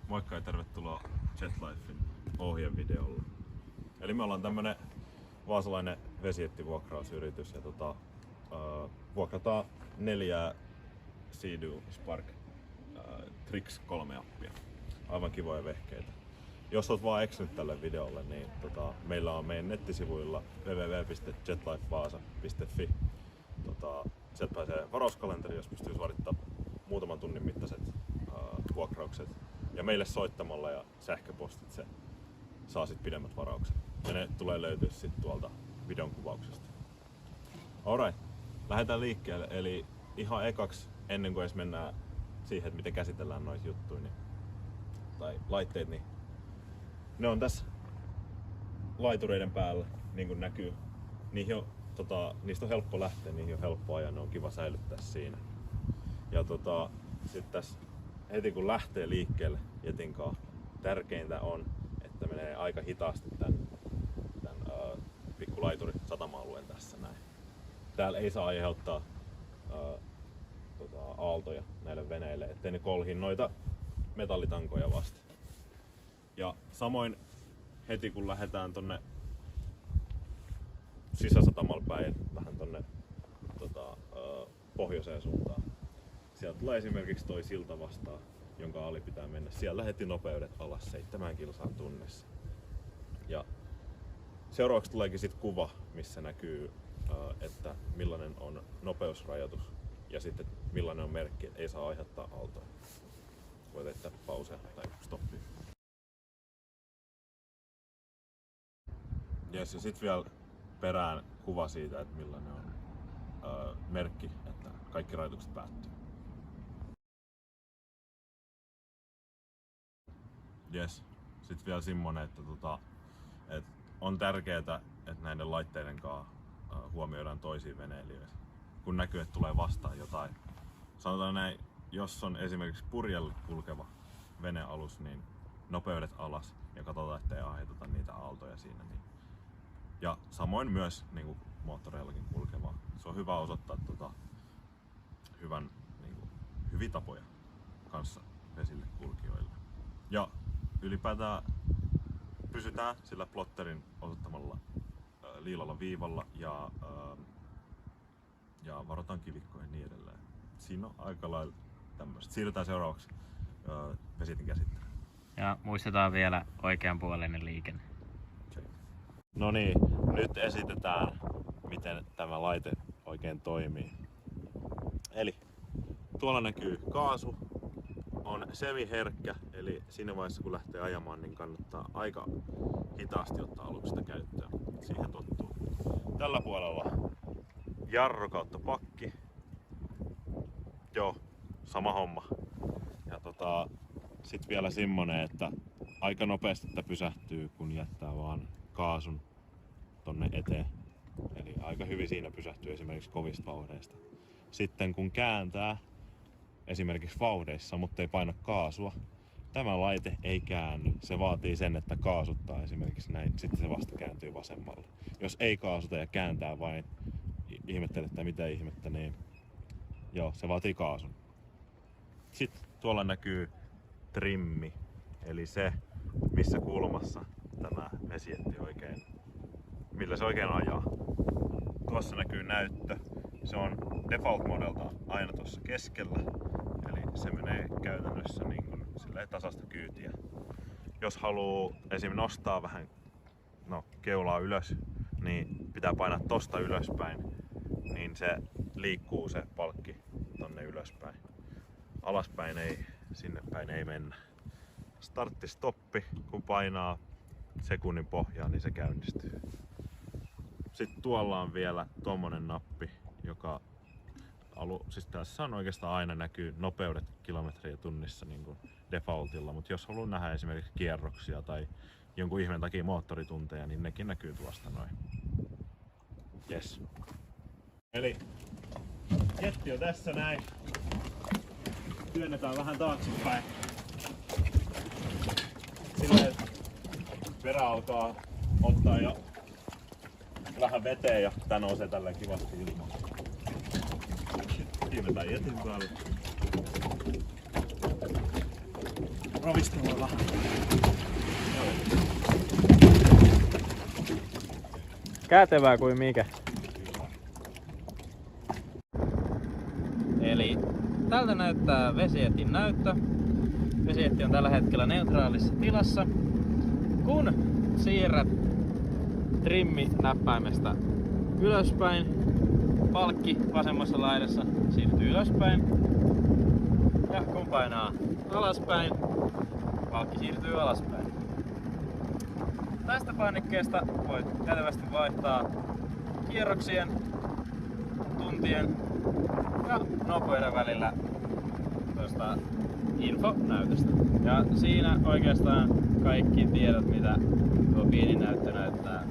Moikka ja tervetuloa Jetlifein ohjevideolle. Eli me ollaan tämmönen vaasalainen vesijettivuokrausyritys ja vuokrataan 4 Sea-Doo Spark Trix 3 appia. Aivan kivoja vehkeitä. Jos oot vaan eksynyt tälle videolle, niin meillä on meidän nettisivuilla www.jetlifevaasa.fi. Sieltä pääsee varauskalenteri, jos pystyy suorittamaan muutaman tunnin mittaiset vuokraukset. Ja meille soittamalla ja sähköpostitse saa sit pidemmät varaukset. Ja ne tulee löytyä sit tuolta videon kuvauksesta. Alright, lähdetään liikkeelle. Eli ihan ekaks, ennen kuin edes mennään siihen, että miten käsitellään noita juttuja tai laitteet, niin ne on tässä laitureiden päällä, niin kuin näkyy. Niistä on helppo lähteä, niihin on helppo ajaa, ne on kiva säilyttää siinä. Ja sit tässä heti kun lähtee liikkeelle jetinkaan, tärkeintä on, että menee aika hitaasti tän pikku laituri satama-alueen tässä näin. Täällä ei saa aiheuttaa aaltoja näille veneille, ettei ne kolhi noita metallitankoja vasten. Ja samoin heti kun lähdetään tonne sisäsatamalla päin, vähän tonne pohjoiseen suuntaan. Sieltä tulee esimerkiksi toi silta vastaan, jonka ali pitää mennä. Siellä heti nopeudet alas 7 kilsaan tunnissa. Ja seuraavaksi tuleekin sit kuva, missä näkyy, että millainen on nopeusrajoitus ja sitten millainen on merkki, että ei saa aiheuttaa aaltoja. Voit tehdä pausea tai stoppia. Yes, ja sitten vielä perään kuva siitä, että millainen on merkki, että kaikki rajoitukset päättyy. Yes. Sitten vielä semmonen, että on tärkeää, että näiden laitteiden kanssa huomioidaan toisia veneilijöitä. Kun näkyy, että tulee vastaan jotain. Sanotaan näin, jos on esimerkiksi purjella kulkeva venealus, niin nopeudet alas ja katsotaan, ettei aiheuteta niitä aaltoja siinä. Ja samoin myös niin kuin moottoreillakin kulkevaa. Se on hyvä osoittaa hyviä tapoja kanssa vesille kulkijoille. Ja ylipäätään pysytään sillä plotterin osoittamalla liilalla viivalla ja varotaan kivikkoja ja niin edelleen. Siinä on aika lailla tämmöistä. Siirrytään seuraavaksi vesitin käsittelyyn. Ja muistetaan vielä oikeanpuoleinen liikenne. No niin, nyt esitetään, miten tämä laite oikein toimii. Eli tuolla näkyy kaasu, on semiherkkä, eli siinä vaiheessa kun lähtee ajamaan, niin kannattaa aika hitaasti ottaa aluksi sitä käyttöön. Siihen tottuu. Tällä puolella jarru kautta pakki. Joo, sama homma. Ja sit vielä semmonen, että aika nopeasti että pysähtyy, kun jättää vaan kaasun tonne eteen. Eli aika hyvin siinä pysähtyy esimerkiksi kovista vauhdeista. Sitten kun kääntää esimerkiksi vauhdeissa, mutta ei paina kaasua, tämä laite ei käänny. Se vaatii sen, että kaasuttaa esimerkiksi näin, sitten se vasta kääntyy vasemmalle. Jos ei kaasuta ja kääntää vain, ihmettelee, että mitä ihmettä, niin joo, se vaatii kaasun. Sitten tuolla näkyy trimmi, eli se, missä kulmassa tämä vesijetti oikein, millä se oikein ajaa. Tuossa näkyy näyttö. Se on default-modelta aina tuossa keskellä, eli se menee käytännössä niin kuin tasaista kyytiä. Jos haluaa esim. Nostaa vähän keulaa ylös, niin pitää painaa tosta ylöspäin, niin se liikkuu se palkki tonne ylöspäin. Alaspäin ei, sinne päin ei mennä. Startti-stoppi, kun painaa sekunnin pohjaan, niin se käynnistyy. Sitten tuolla on vielä tommonen nappi, joka siis tässä on oikeastaan aina näkyy nopeudet kilometriä tunnissa niin kuin defaultilla, mutta jos haluaa nähdä esimerkiksi kierroksia tai jonkun ihmeen takia moottoritunteja, niin nekin näkyy tuosta noin. Yes. Eli jetti on tässä näin. Työnnetään vähän taaksepäin. Silleen, perä alkaa ottaa jo vähän veteen ja tää nousee tälleen kivasti ilmaan. Kiivetään jetin päälle. ravisteluilla. Kätevää kuin mikä. Eli tältä näyttää vesijetin näyttö. Vesijetti on tällä hetkellä neutraalissa tilassa. Kun siirrät trimminäppäimestä ylöspäin, palkki vasemmassa laidassa siirtyy ylöspäin. Ja kun painaa alaspäin, palkki siirtyy alaspäin. Tästä painikkeesta voit kätevästi vaihtaa kierroksien, tuntien ja nopeuden välillä tuosta infonäytöstä. Ja siinä oikeastaan kaikki tiedot, mitä tuo pieni näyttö näyttää.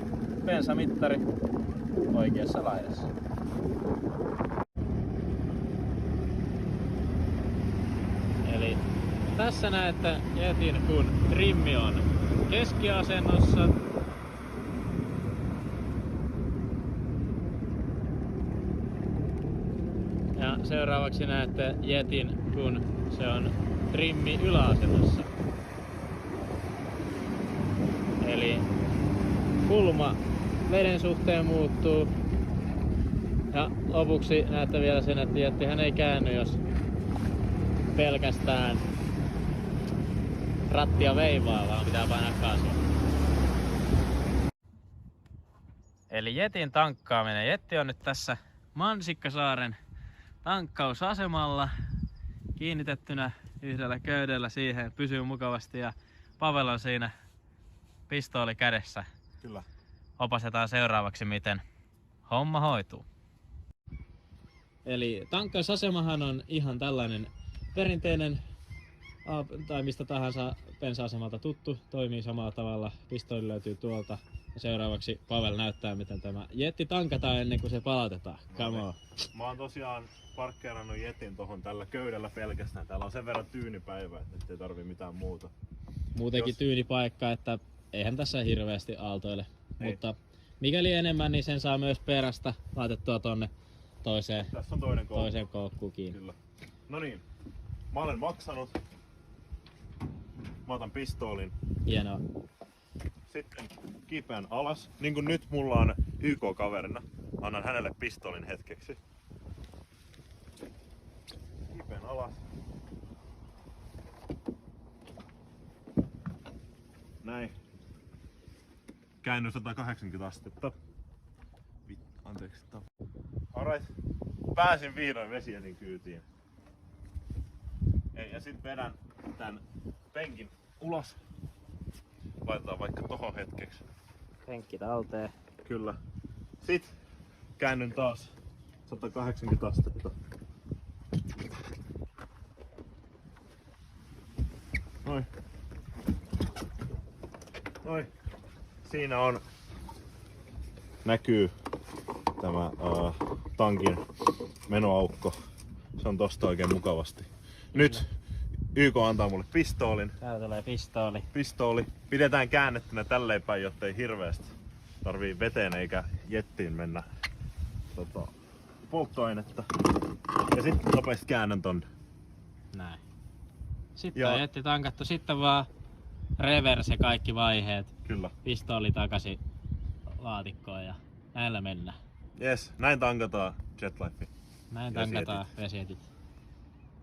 Bensamittari oikeassa laidassa. Eli tässä näette jetin, kun trimmi on keskiasennossa. Ja seuraavaksi näette jetin, kun se on trimmi yläasennossa. Eli kulma veden suhteen muuttuu. Ja lopuksi näette vielä sen, että jettihän ei käänny, jos pelkästään rattia veivaa, vaan pitää painaa kaasua. Eli jetin tankkaaminen. Jetti on nyt tässä Mansikkasaaren tankkausasemalla kiinnitettynä yhdellä köydellä siihen, pysyy mukavasti ja Pavel on siinä pistooli kädessä. Kyllä. Opastetaan seuraavaksi, miten homma hoituu. Eli tankkausasemahan on ihan tällainen perinteinen tai mistä tahansa bensa-asemalta tuttu, toimii samalla tavalla. Pistooli löytyy tuolta. Ja seuraavaksi Pavel näyttää, miten tämä jetti tankataan ennen kuin se palautetaan. Come on. Mä oon tosiaan parkkeerannut jetin tohon tällä köydellä pelkästään. Täällä on sen verran tyyni päivä, että ei tarvii mitään muuta. Muutenkin Jos... tyyni paikka, että eihän tässä hirveästi aaltoile. Ei. Mutta mikäli enemmän, niin sen saa myös perästä laitettua tonne toiseen koukkuun kiinni. Kyllä. No niin, mä olen maksanut. Mä otan pistoolin. Hienoa. Sitten kipeän alas. Niin kuin nyt mulla on YK-kaverina. Annan hänelle pistoolin hetkeksi. Kipeän alas. Näin. Käännyn 180 astetta. Anteeksi. Alright. Pääsin vihdoin vesijetin kyytiin. Ja sit vedän tän penkin ulos. Laitetaan vaikka tohon hetkeksi. Penkki talteen. Kyllä. Sit käännyn taas 180 astetta. Noin. Noin. Siinä on näkyy tämä tankin menoaukko. Se on tosta oikein mukavasti. Nyt YK antaa mulle pistoolin. Täällä tulee pistooli. Pistooli. Pidetään käännettynä tälleen päin, jottei hirveästi tarvii veteen eikä jettiin mennä polttoainetta. Ja sitten nopeasti käännän tonne. Näin. Sitten on jetti tankattu. Sitten vaan reverse kaikki vaiheet. Kyllä. Pistooli takaisin laatikkoon ja näillä mennään. Jes, näin tankataan Jetlife. Näin tankataan vesijetit.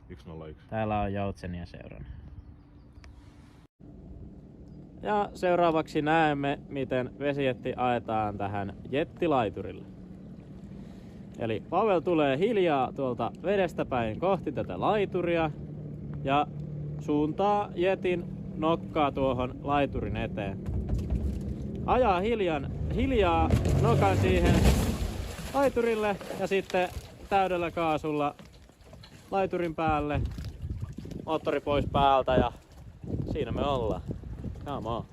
101. Täällä on joutsenia seurana. Ja seuraavaksi näemme, miten vesijetti ajetaan tähän jettilaiturille. Eli Pavel tulee hiljaa tuolta vedestä päin kohti tätä laituria ja suuntaa jetin nokkaa tuohon laiturin eteen. Ajaa hiljaa nokan siihen laiturille ja sitten täydellä kaasulla laiturin päälle, moottori pois päältä ja siinä me ollaan. Come on.